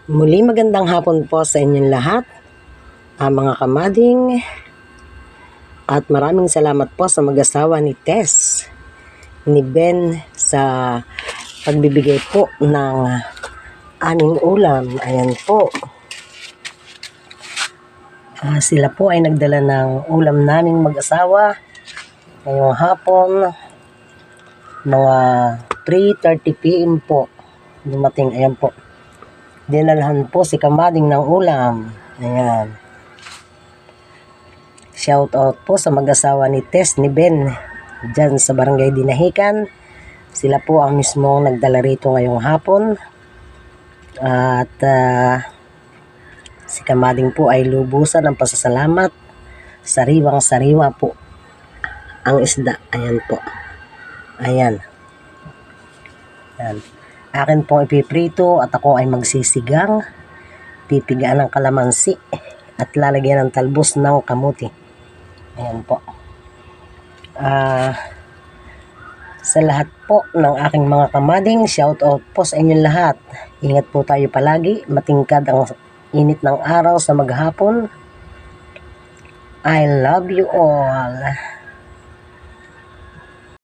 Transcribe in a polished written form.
Muli magandang hapon po sa inyong lahat, mga kamading, at maraming salamat po sa mag-asawa ni Tess, ni Ben, sa pagbibigay po ng aming ulam. Ayan po. Sila po ay nagdala ng ulam naming mag-asawa ngayong hapon, mga 3:30 PM po dumating. Ayan po. Dinalhan po si kamading ng ulam. Ayan. Shout out po sa mag-asawa ni Tess, ni Ben, dyan sa Barangay Dinahican. Sila po ang mismong nagdala rito ngayong hapon. At si kamading po ay lubusan ng pasasalamat. Sariwang-sariwa po ang isda. Ayan po. Ayan. Ayan. Akin pong ipiprito at ako ay magsisigang. Pipigaan ng kalamansi at lalagyan ng talbos ng kamuti. Ayan po. Sa lahat po ng aking mga kamading, shout out po sa inyong lahat. Ingat po tayo palagi. Matingkad ang init ng araw sa maghapon. I love you all.